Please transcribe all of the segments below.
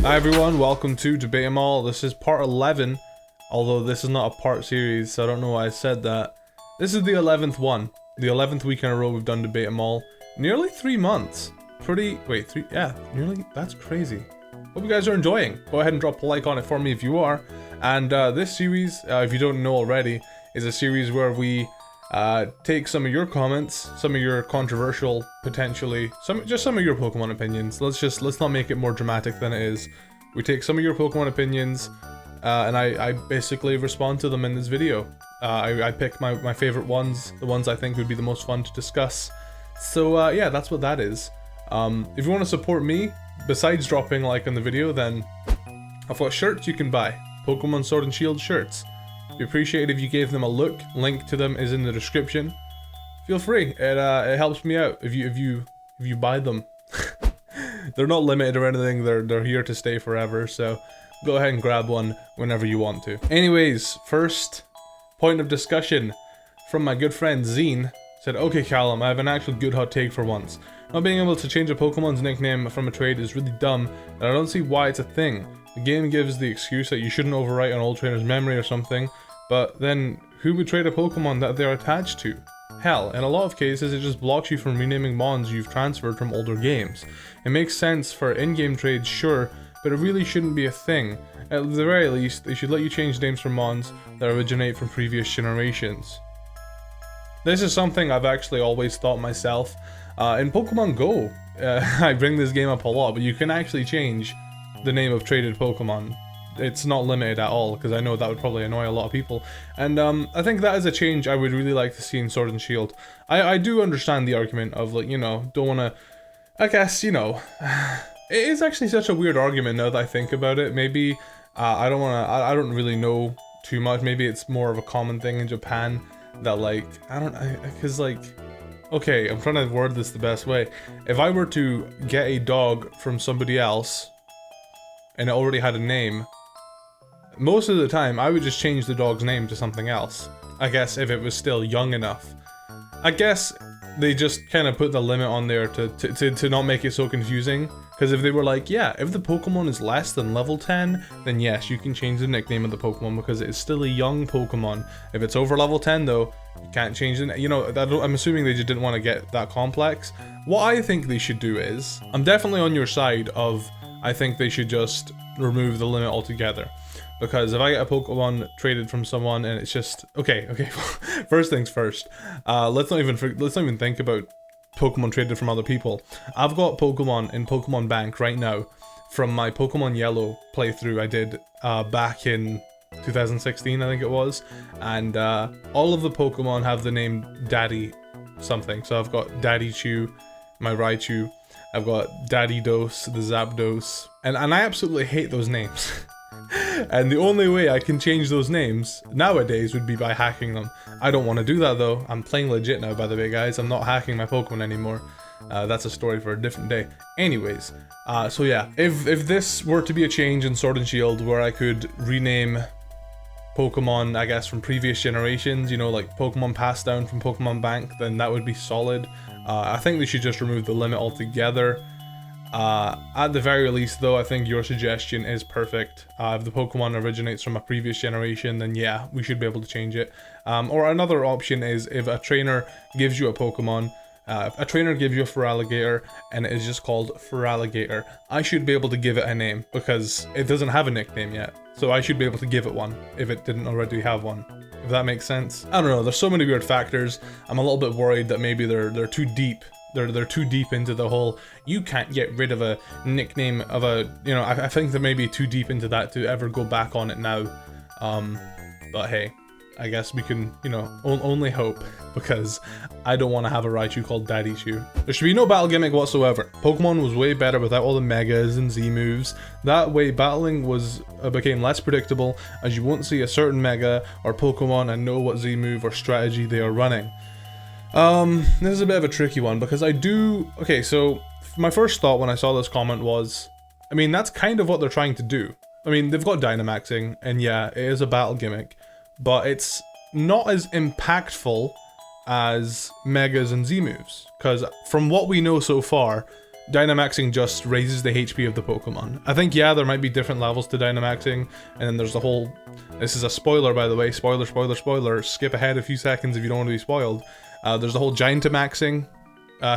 Hi everyone, welcome to Debate 'em All. This is part 11, although this is not a part series, so I don't know why I said that. This is the 11th one. The 11th week in a row we've done Debate 'em All. Nearly 3 months. That's crazy. Hope you guys are enjoying. Go ahead and drop a like on it for me if you are. And this series, if you don't know already, is a series where we take some of your comments, some of your controversial, potentially, just some of your Pokemon opinions. Let's not make it more dramatic than it is. We take some of your Pokemon opinions, and I basically respond to them in this video. I pick my favorite ones, the ones I think would be the most fun to discuss. So yeah, that's what that is. If you want to support me, besides dropping a like on the video, then I've got shirts you can buy. Pokemon Sword and Shield shirts. We appreciate it if you gave them a look. Link to them is in the description. Feel free. It helps me out if you buy them. They're not limited or anything. They're here to stay forever. So go ahead and grab one whenever you want to. Anyways, first point of discussion from my good friend Zine said, "Okay, Callum, I have an actual good hot take for once. Not being able to change a Pokemon's nickname from a trade is really dumb, and I don't see why it's a thing. The game gives the excuse that you shouldn't overwrite an old trainer's memory or something, but then who would trade a Pokemon that they're attached to? Hell, in a lot of cases it just blocks you from renaming Mons you've transferred from older games. It makes sense for in-game trades, sure, but it really shouldn't be a thing. At the very least, they should let you change names for Mons that originate from previous generations." This is something I've actually always thought myself. In Pokemon Go, I bring this game up a lot, but you can actually change the name of traded Pokemon. It's not limited at all, because I know that would probably annoy a lot of people. And I think that is a change I would really like to see in Sword and Shield. I do understand the argument of, like, you know, don't want to... I guess, you know... It is actually such a weird argument now that I think about it. Maybe, I don't really know too much. Maybe it's more of a common thing in Japan that, like, because, like... Okay, I'm trying to word this the best way. If I were to get a dog from somebody else, and it already had a name, most of the time I would just change the dog's name to something else. I guess if it was still young enough. I guess they just kind of put the limit on there to not make it so confusing. Because if they were like, yeah, if the Pokemon is less than level 10, then yes, you can change the nickname of the Pokemon because it is still a young Pokemon. If it's over level 10 though, you can't change the name. You know, I'm assuming they just didn't want to get that complex. What I think they should do is, I'm definitely on your side of, I think they should just remove the limit altogether. Because if I get a Pokemon traded from someone and it's just okay, first things first. Let's not even think about Pokemon traded from other people. I've got Pokemon in Pokemon Bank right now from my Pokemon Yellow playthrough I did back in 2016, I think it was, and all of the Pokemon have the name Daddy something. So I've got Daddy Chew, my Raichu. I've got Daddy Dose, the Zapdos, and I absolutely hate those names. And the only way I can change those names nowadays would be by hacking them. I don't want to do that though. I'm playing legit now, by the way, guys. I'm not hacking my Pokemon anymore. That's a story for a different day. Anyways, so yeah, if this were to be a change in Sword and Shield where I could rename Pokemon, I guess, from previous generations, you know, like Pokemon passed down from Pokemon Bank, then that would be solid. I think they should just remove the limit altogether. At the very least though, I think your suggestion is perfect. If the Pokemon originates from a previous generation, then yeah, we should be able to change it. Or another option is if a trainer gives you a Pokemon, a trainer gives you a Feraligatr and it is just called Feraligatr, I should be able to give it a name because it doesn't have a nickname yet. So I should be able to give it one if it didn't already have one. If that makes sense. I don't know, there's so many weird factors. I'm a little bit worried that maybe they're too deep. They're too deep into the whole, you can't get rid of a nickname of a, you know, I think they're maybe too deep into that to ever go back on it now. But hey, I guess we can, you know, only hope, because I don't want to have a Raichu called Daddy Chew. There should be no battle gimmick whatsoever. Pokemon was way better without all the Megas and Z moves. That way battling became less predictable, as you won't see a certain Mega or Pokemon and know what Z move or strategy they are running. This is a bit of a tricky one because okay, so my first thought when I saw this comment was, I mean, that's kind of what they're trying to do. I mean, they've got Dynamaxing, and yeah, it is a battle gimmick, but it's not as impactful as Megas and Z moves, because from what we know so far, Dynamaxing just raises the HP of the Pokemon. I think, yeah, there might be different levels to Dynamaxing, and then there's the whole... This is a spoiler, by the way. Spoiler, spoiler, spoiler. Skip ahead a few seconds if you don't want to be spoiled. There's the whole Gigantamaxing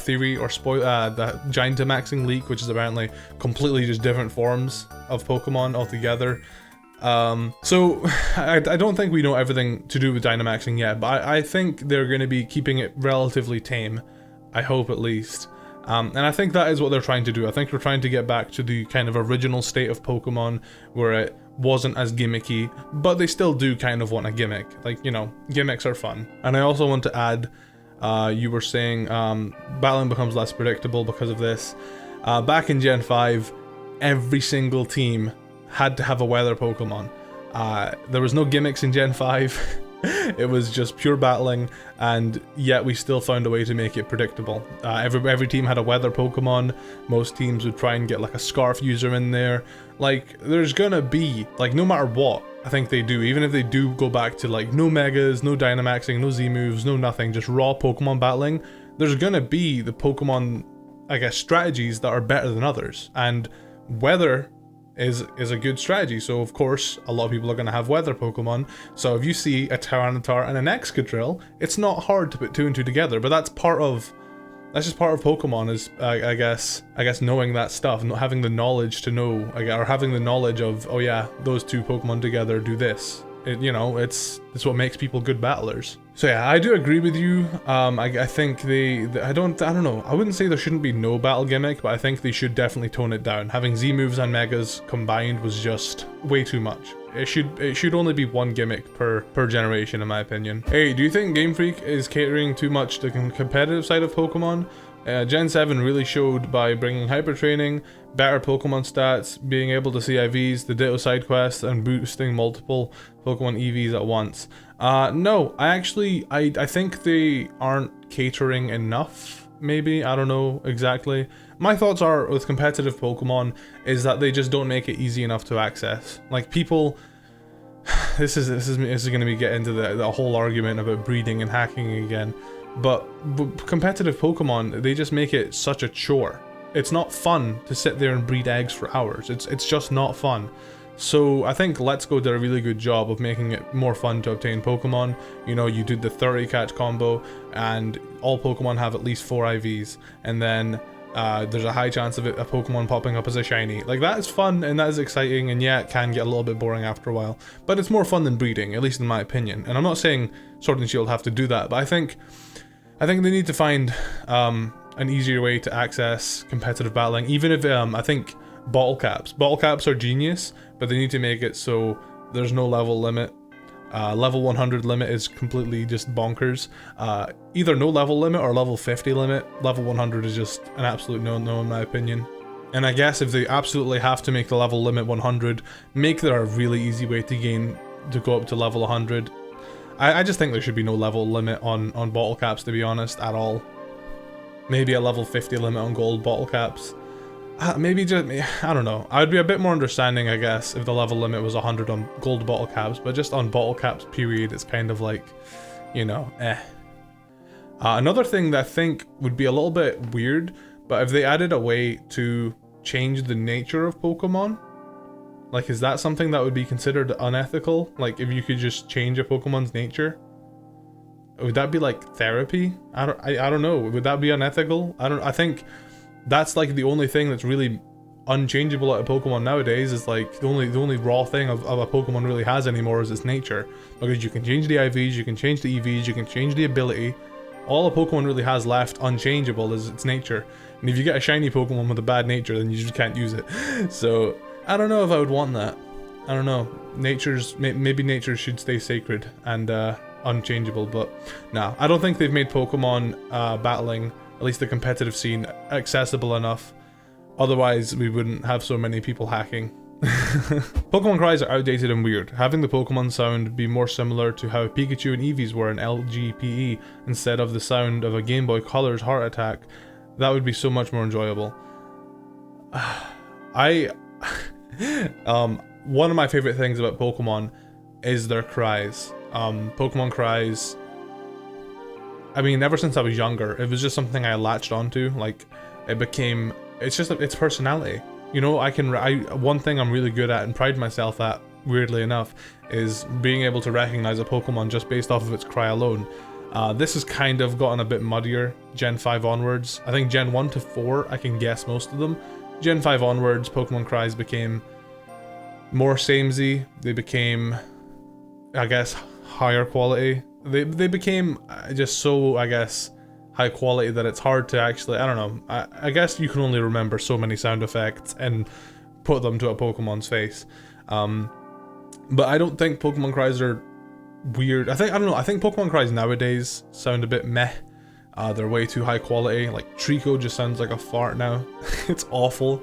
theory, or the Gigantamaxing leak, which is apparently completely just different forms of Pokemon altogether. So I don't think we know everything to do with Dynamaxing yet, but I think they're going to be keeping it relatively tame. I hope, at least. And I think that is what they're trying to do. I think they're trying to get back to the kind of original state of Pokemon where it wasn't as gimmicky, but they still do kind of want a gimmick. Like, you know, gimmicks are fun. And I also want to add, you were saying battling becomes less predictable because of this. Back in Gen 5, every single team had to have a weather Pokemon. There was no gimmicks in Gen 5. It was just pure battling, and yet we still found a way to make it predictable. Every team had a weather Pokemon. Most teams would try and get like a Scarf user in there. Like, there's gonna be, like, no matter what, I think they do, even if they do go back to like no Megas, no Dynamaxing, no Z-moves, no nothing, just raw Pokemon battling, there's gonna be the Pokemon, I guess, strategies that are better than others, and weather is a good strategy. So of course a lot of people are going to have weather Pokemon, so if you see a Tyranitar and an Excadrill, it's not hard to put two and two together, but that's just part of Pokemon, is I guess knowing that stuff, not having the knowledge to know, or having the knowledge of, oh yeah, those two Pokemon together do this. You know, it's what makes people good battlers. So yeah, I do agree with you. I think I don't know. I wouldn't say there shouldn't be no battle gimmick, but I think they should definitely tone it down. Having Z moves and Megas combined was just way too much. It should only be one gimmick per generation, in my opinion. Hey, do you think Game Freak is catering too much to the competitive side of Pokemon? Gen 7 really showed by bringing hyper training, better Pokemon stats, being able to see IVs, the Ditto side quests, and boosting multiple Pokemon EVs at once. No, I think they aren't catering enough, maybe, I don't know exactly. My thoughts are, with competitive Pokemon, is that they just don't make it easy enough to access. Like, people... This is going to be get into the whole argument about breeding and hacking again. But competitive Pokemon, they just make it such a chore. It's not fun to sit there and breed eggs for hours. It's just not fun. So I think Let's Go did a really good job of making it more fun to obtain Pokemon. You know, you do the 30 catch combo, and all Pokemon have at least 4 IVs, and then there's a high chance of a Pokemon popping up as a shiny. Like, that is fun and that is exciting, and yeah, it can get a little bit boring after a while, but it's more fun than breeding, at least in my opinion. And I'm not saying Sword and Shield have to do that, but I think they need to find an easier way to access competitive battling, even if I think bottle caps are genius, but they need to make it so there's no level limit. Level 100 limit is completely just bonkers. Either no level limit or level 50 limit. Level 100 is just an absolute no-no in my opinion. And I guess if they absolutely have to make the level limit 100, make there a really easy way to go up to level 100. I just think there should be no level limit on bottle caps, to be honest, at all. Maybe a level 50 limit on gold bottle caps. Maybe just, I don't know. I'd be a bit more understanding, I guess, if the level limit was 100 on gold bottle caps, but just on bottle caps, period, it's kind of like, you know, eh. Another thing that I think would be a little bit weird, but if they added a way to change the nature of Pokemon, like, is that something that would be considered unethical? Like, if you could just change a Pokemon's nature? Would that be like therapy? I don't know. Would that be unethical? I think that's like the only thing that's really unchangeable at a Pokemon nowadays, is like the only raw thing of a Pokemon really has anymore is its nature. Because you can change the IVs, you can change the EVs, you can change the ability. All a Pokemon really has left unchangeable is its nature. And if you get a shiny Pokemon with a bad nature, then you just can't use it. So I don't know if I would want that. I don't know. Maybe nature should stay sacred and unchangeable, but nah. I don't think they've made Pokemon battling, at least the competitive scene, accessible enough. Otherwise, we wouldn't have so many people hacking. Pokemon cries are outdated and weird. Having the Pokemon sound be more similar to how Pikachu and Eevees were in LGPE instead of the sound of a Game Boy Color's heart attack, that would be so much more enjoyable. One of my favorite things about Pokemon is their cries. Pokemon cries, I mean, ever since I was younger, it was just something I latched onto. Like, it became it's just its personality. You know, one thing I'm really good at and pride myself at, weirdly enough, is being able to recognize a Pokemon just based off of its cry alone. This has kind of gotten a bit muddier Gen 5 onwards. I think Gen 1 to 4, I can guess most of them. Gen 5 onwards, Pokemon cries became more samey. They became, I guess, higher quality. They became just so, I guess, high quality that it's hard to actually, I don't know, I guess you can only remember so many sound effects and put them to a Pokemon's face. But I don't think Pokemon cries are weird. I don't know, I think Pokemon cries nowadays sound a bit meh. They're way too high quality. Like Trico just sounds like a fart now. It's awful.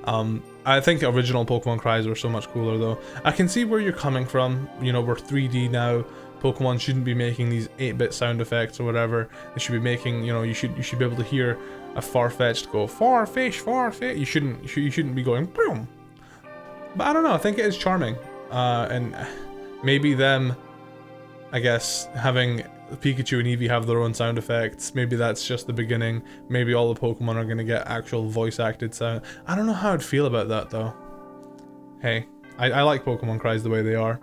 I think original Pokemon cries were so much cooler though. I can see where you're coming from. You know, we're 3D now. Pokemon shouldn't be making these 8-bit sound effects or whatever. They should be making, you know, you should be able to hear a Farfetch'd go Farfish, Farfish. You shouldn't be going boom. But I don't know, I think it is charming. And maybe them, I guess, having Pikachu and Eevee have their own sound effects, maybe that's just the beginning. Maybe all the Pokemon are gonna get actual voice acted sound. I don't know how I'd feel about that though. Hey, I like Pokemon cries the way they are.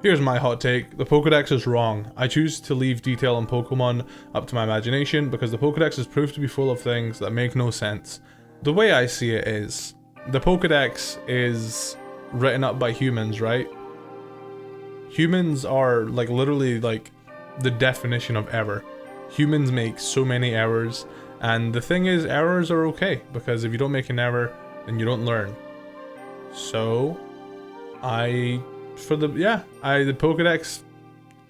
Here's my hot take. The Pokedex is wrong. I choose to leave detail on Pokemon up to my imagination because the Pokedex is proved to be full of things that make no sense. The way I see it is, the Pokedex is written up by humans, right? Humans are like literally like the definition of error. Humans make so many errors, and the thing is, errors are okay because if you don't make an error, then you don't learn. So, the Pokedex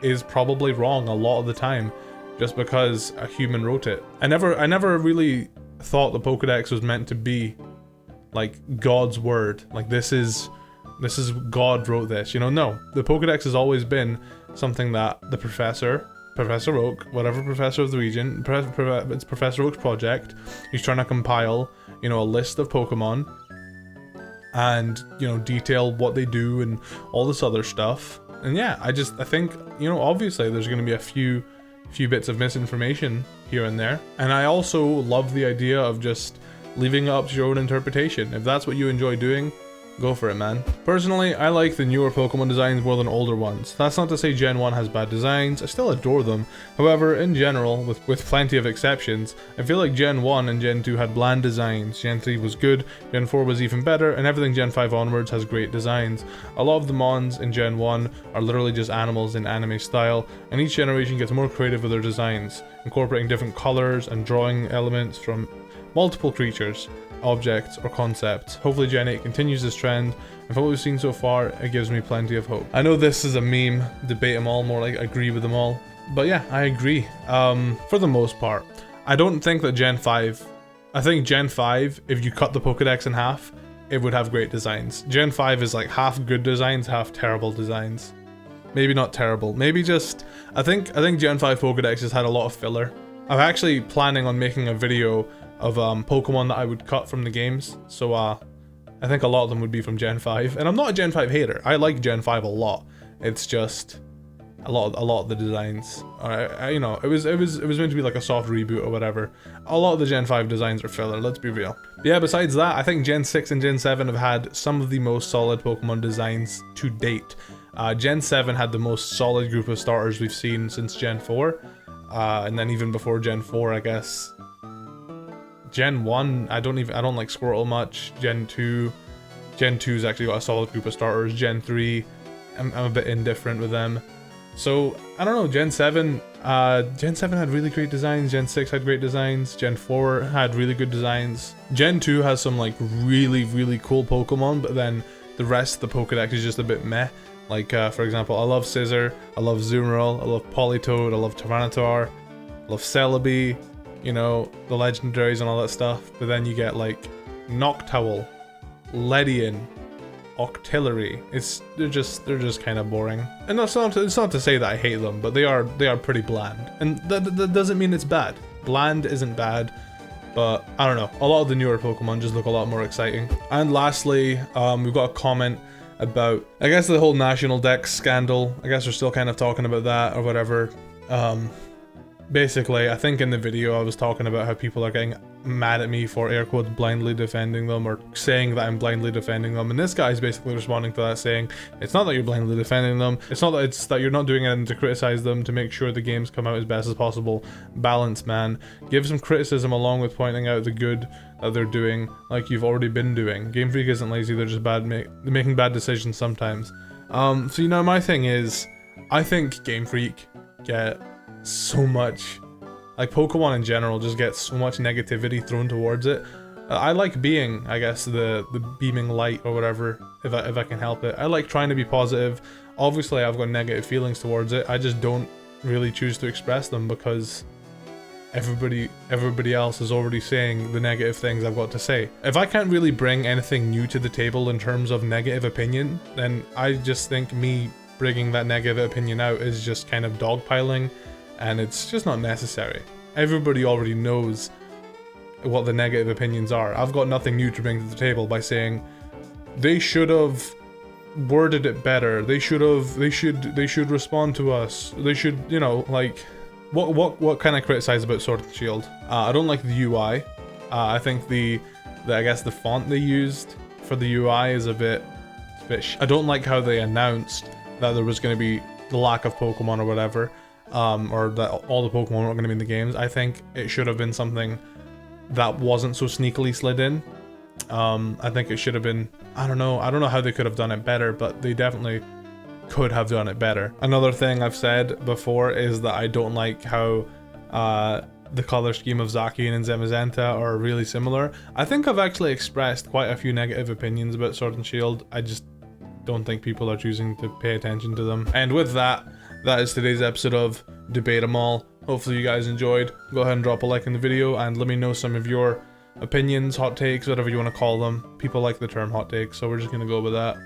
is probably wrong a lot of the time, just because a human wrote it. I never really thought the Pokedex was meant to be like God's word. Like this is God wrote this, you know? No, the Pokedex has always been something that the Professor Oak, whatever professor of the region, it's Professor Oak's project. He's trying to compile, you know, a list of Pokemon and, you know, detail what they do and all this other stuff. And yeah, I think, you know, obviously there's going to be a few bits of misinformation here and there. And I also love the idea of just leaving it up to your own interpretation. If that's what you enjoy doing, go for it, man. Personally, I like the newer Pokemon designs more than older ones. That's not to say Gen 1 has bad designs, I still adore them. However, in general, with plenty of exceptions, I feel like Gen 1 and Gen 2 had bland designs, Gen 3 was good, Gen 4 was even better, and everything Gen 5 onwards has great designs. A lot of the Mons in Gen 1 are literally just animals in anime style, and each generation gets more creative with their designs, incorporating different colors and drawing elements from multiple creatures, objects, or concepts. Hopefully Gen 8 continues this trend, and from what we've seen so far, it gives me plenty of hope. I know this is a meme, debate them all, more like agree with them all, but yeah, I agree. For the most part. I don't think that Gen 5, I think Gen 5, if you cut the Pokedex in half, it would have great designs. Gen 5 is like half good designs, half terrible designs. Maybe not terrible, maybe just, I think Gen 5 Pokedex has had a lot of filler. I'm actually planning on making a video of Pokemon that I would cut from the games, so I think a lot of them would be from Gen 5, and I'm not a Gen 5 hater. I like Gen 5 a lot. It's just a lot of the designs. You know, it was meant to be like a soft reboot or whatever. A lot of the Gen 5 designs are filler. Let's be real. But yeah, besides that, I think Gen 6 and Gen 7 have had some of the most solid Pokemon designs to date. Gen 7 had the most solid group of starters we've seen since Gen 4, and then even before Gen 4, I guess. Gen 1, I don't like Squirtle much. Gen 2's actually got a solid group of starters. Gen 3, I'm a bit indifferent with them. So, I don't know, Gen 7 had really great designs. Gen 6 had great designs. Gen 4 had really good designs. Gen 2 has some like really cool Pokemon, but then the rest of the Pokedex is just a bit meh. Like, for example, I love Scizor, I love Zoomerl, I love Politoed, I love Tyranitar, I love Celebi, you know, the legendaries and all that stuff. But then you get like Noctowl, Ledian, Octillery. They're just kind of boring. And it's not to say that I hate them, but they are pretty bland. And that doesn't mean it's bad. Bland isn't bad, but I don't know. A lot of the newer Pokemon just look a lot more exciting. And lastly, we've got a comment about, I guess, the whole National Dex scandal. I guess we're still kind of talking about that or whatever. basically, I think in the video I was talking about how people are getting mad at me for air quotes blindly defending them, or saying that I'm blindly defending them, and this guy's basically responding to that saying, it's not that you're blindly defending them, it's not that it's that you're not doing anything to criticize them to make sure the games come out as best as possible. Balance, man. Give some criticism along with pointing out the good that they're doing, like you've already been doing. Game Freak isn't lazy, they're just they're making bad decisions sometimes. So you know, my thing is, I think Game Freak get so much, like Pokemon in general just gets so much negativity thrown towards it. I like being, I guess, the beaming light or whatever, if I can help it. I like trying to be positive. Obviously I've got negative feelings towards it, I just don't really choose to express them because everybody else is already saying the negative things I've got to say. If I can't really bring anything new to the table in terms of negative opinion, then I just think me bringing that negative opinion out is just kind of dogpiling, and it's just not necessary. Everybody already knows what the negative opinions are. I've got nothing new to bring to the table by saying they should have worded it better. They should respond to us. They should, you know, like, what can I criticize about Sword and Shield? I don't like the UI. I think I guess the font they used for the UI is a bit I don't like how they announced that there was going to be the lack of Pokemon or whatever, or that all the Pokemon weren't going to be in the games. I think it should have been something that wasn't so sneakily slid in. I think it should have been, I don't know how they could have done it better, but they definitely could have done it better. Another thing I've said before is that I don't like how the color scheme of Zacian and Zamazenta are really similar. I think I've actually expressed quite a few negative opinions about Sword and Shield. I just don't think people are choosing to pay attention to them. And with that, that is today's episode of Debate 'em All. Hopefully you guys enjoyed. Go ahead and drop a like in the video and let me know some of your opinions, hot takes, whatever you want to call them. People like the term hot takes, so we're just gonna go with that.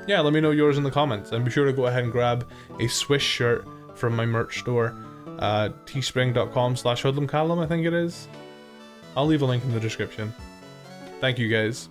Yeah, let me know yours in the comments, and be sure to go ahead and grab a Swish shirt from my merch store, teespring.com/HoodlumCallum, I think it is. I'll leave a link in the description. Thank you guys.